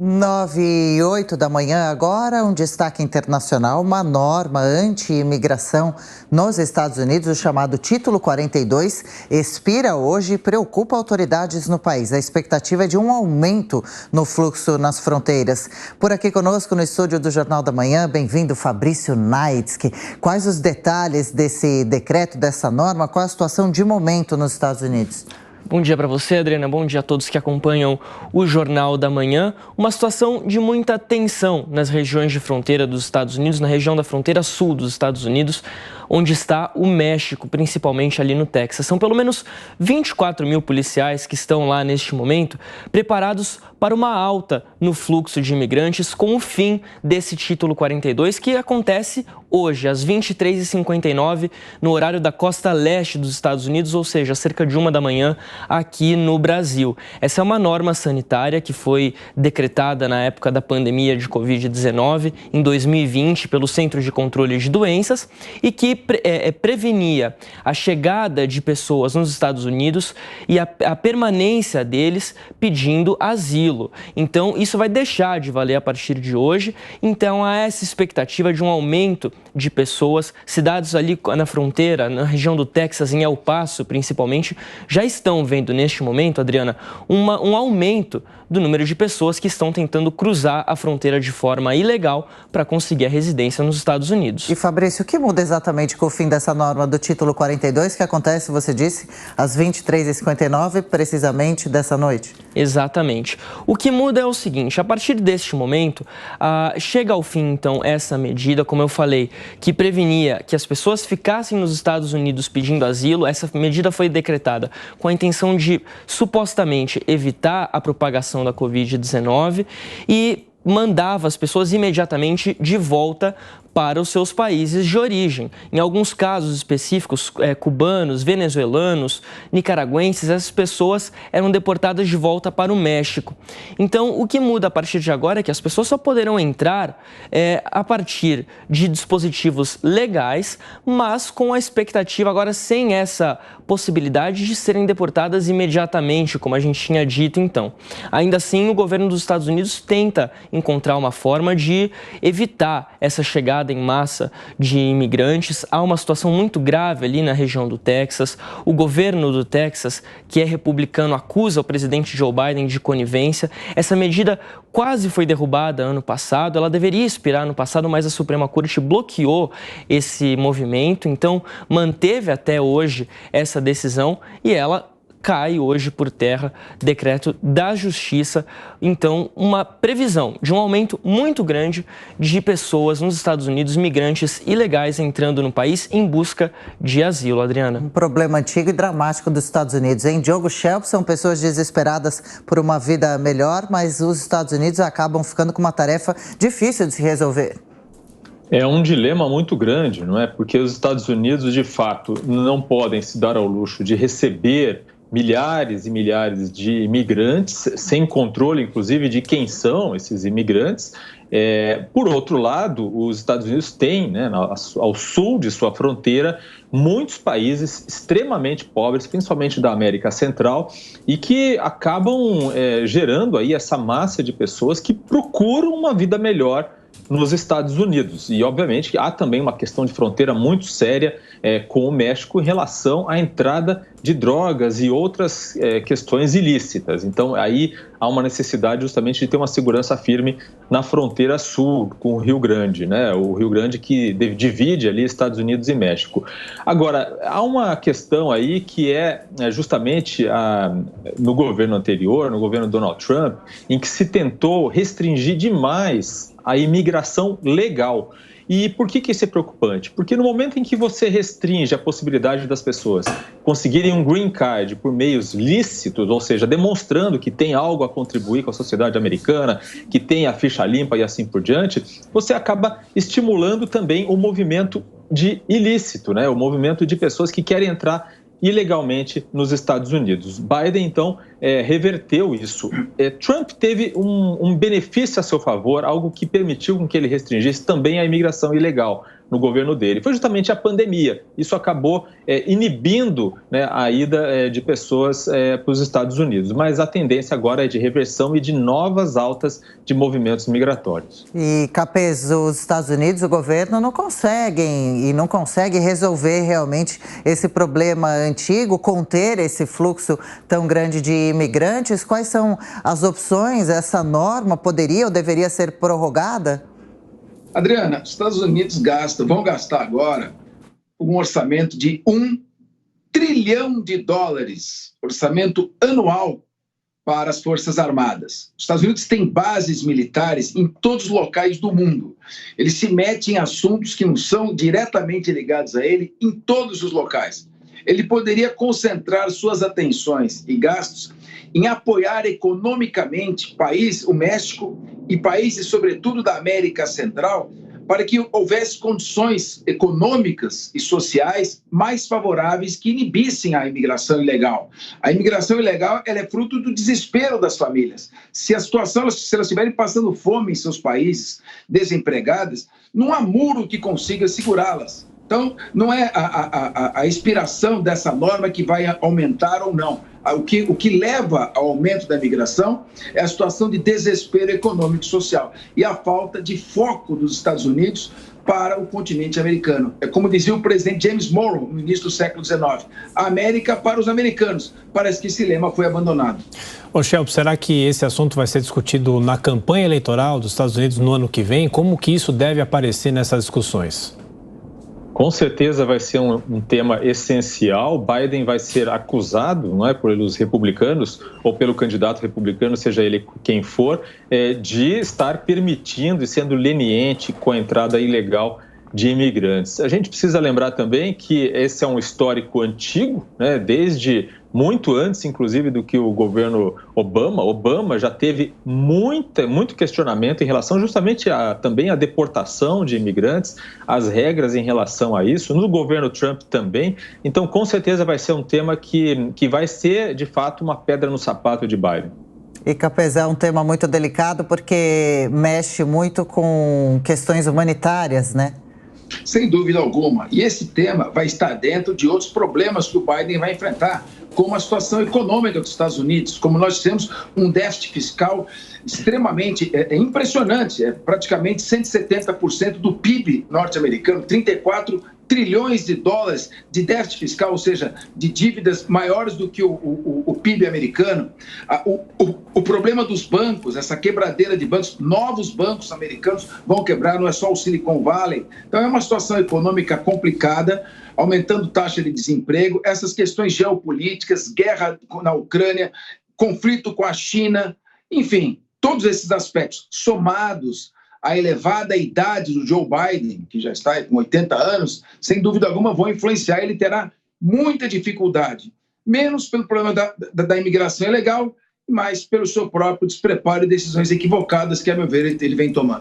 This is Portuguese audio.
9h08 da manhã agora, um destaque internacional, uma norma anti-imigração nos Estados Unidos, o chamado Título 42, expira hoje e preocupa autoridades no país. A expectativa é de um aumento no fluxo nas fronteiras. Por aqui conosco no estúdio do Jornal da Manhã, bem-vindo Fabrício Naitsky. Quais os detalhes desse decreto, dessa norma, qual a situação de momento nos Estados Unidos? Bom dia para você, Adriana. Bom dia a todos que acompanham o Jornal da Manhã. Uma situação de muita tensão nas regiões de fronteira dos Estados Unidos, na região da fronteira sul dos Estados Unidos, onde está o México, principalmente ali no Texas. São pelo menos 24 mil policiais que estão lá neste momento, preparados para uma alta no fluxo de imigrantes com o fim desse Título 42, que acontece hoje, às 23h59, no horário da costa leste dos Estados Unidos, ou seja, cerca de 1 da manhã aqui no Brasil. Essa é uma norma sanitária que foi decretada na época da pandemia de Covid-19, em 2020, pelo Centro de Controle de Doenças, e que prevenia a chegada de pessoas nos Estados Unidos e a permanência deles pedindo asilo. Então, isso vai deixar de valer a partir de hoje. Então, há essa expectativa de um aumento de pessoas. Cidades ali na fronteira, na região do Texas, em El Paso, principalmente, já estão vendo neste momento, Adriana, um aumento do número de pessoas que estão tentando cruzar a fronteira de forma ilegal para conseguir a residência nos Estados Unidos. E, Fabrício, o que muda exatamente com o fim dessa norma do Título 42, que acontece, você disse, às 23h59, precisamente dessa noite? Exatamente. O que muda é o seguinte: a partir deste momento, chega ao fim, então, essa medida, como eu falei, que prevenia que as pessoas ficassem nos Estados Unidos pedindo asilo. Essa medida foi decretada com a intenção de, supostamente, evitar a propagação da Covid-19 e mandava as pessoas imediatamente de volta para os seus países de origem. Em alguns casos específicos, cubanos, venezuelanos, nicaragüenses, essas pessoas eram deportadas de volta para o México. Então, o que muda a partir de agora é que as pessoas só poderão entrar a partir de dispositivos legais, mas com a expectativa agora sem essa possibilidade de serem deportadas imediatamente, como a gente tinha dito então. Ainda assim, o governo dos Estados Unidos tenta encontrar uma forma de evitar essa chegada em massa de imigrantes. Há uma situação muito grave ali na região do Texas. O governo do Texas, que é republicano, acusa o presidente Joe Biden de conivência. Essa medida quase foi derrubada ano passado. Ela deveria expirar ano passado, mas a Suprema Corte bloqueou esse movimento. Então, manteve até hoje essa decisão e ela cai hoje por terra, decreto da Justiça. Então, uma previsão de um aumento muito grande de pessoas nos Estados Unidos, migrantes ilegais entrando no país em busca de asilo, Adriana. Um problema antigo e dramático dos Estados Unidos, hein? Diogo Schelp, são pessoas desesperadas por uma vida melhor, mas os Estados Unidos acabam ficando com uma tarefa difícil de se resolver. É um dilema muito grande, não é? Porque os Estados Unidos, de fato, não podem se dar ao luxo de receber milhares e milhares de imigrantes, sem controle, inclusive, de quem são esses imigrantes. Por outro lado, os Estados Unidos têm, né, ao sul de sua fronteira, muitos países extremamente pobres, principalmente da América Central, e que acabam gerando aí essa massa de pessoas que procuram uma vida melhor nos Estados Unidos. E, obviamente, há também uma questão de fronteira muito séria com o México em relação à entrada de drogas e outras questões ilícitas. Então, aí há uma necessidade justamente de ter uma segurança firme na fronteira sul com o Rio Grande, né? O Rio Grande que divide ali Estados Unidos e México. Agora, há uma questão aí que é justamente no governo anterior, no governo Donald Trump, em que se tentou restringir demais a imigração legal. E por que isso é preocupante? Porque no momento em que você restringe a possibilidade das pessoas conseguirem um green card por meios lícitos, ou seja, demonstrando que tem algo a contribuir com a sociedade americana, que tem a ficha limpa e assim por diante, você acaba estimulando também o movimento de ilícito, né? O movimento de pessoas que querem entrar ilegalmente nos Estados Unidos. Biden, então, reverteu isso. Trump teve um benefício a seu favor, algo que permitiu com que ele restringisse também a imigração ilegal. no governo dele. Foi justamente a pandemia. Isso acabou inibindo, né, a ida de pessoas para os Estados Unidos. Mas a tendência agora é de reversão e de novas altas de movimentos migratórios. E, Capês, os Estados Unidos, o governo não consegue resolver realmente esse problema antigo, conter esse fluxo tão grande de imigrantes. Quais são as opções? Essa norma poderia ou deveria ser prorrogada? Adriana, os Estados Unidos vão gastar agora um orçamento de $1 trilhão, orçamento anual para as Forças Armadas. Os Estados Unidos têm bases militares em todos os locais do mundo. Eles se metem em assuntos que não são diretamente ligados a ele em todos os locais. Ele poderia concentrar suas atenções e gastos em apoiar economicamente o México e países, sobretudo da América Central, para que houvesse condições econômicas e sociais mais favoráveis que inibissem a imigração ilegal. A imigração ilegal ela é fruto do desespero das famílias. Se elas estiverem passando fome em seus países, desempregadas, não há muro que consiga segurá-las. Então, não é a inspiração dessa norma que vai aumentar ou não. O que leva ao aumento da imigração é a situação de desespero econômico e social e a falta de foco dos Estados Unidos para o continente americano. É como dizia o presidente James Monroe no início do século XIX, a América para os americanos. Parece que esse lema foi abandonado. Ô, Shelby, será que esse assunto vai ser discutido na campanha eleitoral dos Estados Unidos no ano que vem? Como que isso deve aparecer nessas discussões? Com certeza vai ser um tema essencial. Biden vai ser acusado, não é, pelos republicanos ou pelo candidato republicano, seja ele quem for, de estar permitindo e sendo leniente com a entrada ilegal de imigrantes. A gente precisa lembrar também que esse é um histórico antigo, né, desde muito antes, inclusive, do que o governo Obama. Obama já teve muito questionamento em relação justamente também à deportação de imigrantes, as regras em relação a isso, no governo Trump também. Então, com certeza vai ser um tema que vai ser, de fato, uma pedra no sapato de Biden. E, Capês, é um tema muito delicado porque mexe muito com questões humanitárias, né? Sem dúvida alguma. E esse tema vai estar dentro de outros problemas que o Biden vai enfrentar, como a situação econômica dos Estados Unidos, como nós temos um déficit fiscal extremamente impressionante, praticamente 170% do PIB norte-americano, 34 trilhões de dólares de déficit fiscal, ou seja, de dívidas maiores do que o PIB americano. O problema dos bancos, essa quebradeira de bancos, novos bancos americanos vão quebrar, não é só o Silicon Valley. Então é uma situação econômica complicada, aumentando taxa de desemprego, essas questões geopolíticas, guerra na Ucrânia, conflito com a China, enfim, todos esses aspectos somados à elevada idade do Joe Biden, que já está com 80 anos, sem dúvida alguma vão influenciar. Ele terá muita dificuldade, menos pelo problema da imigração ilegal, mas pelo seu próprio despreparo e decisões equivocadas que, a meu ver, ele vem tomando.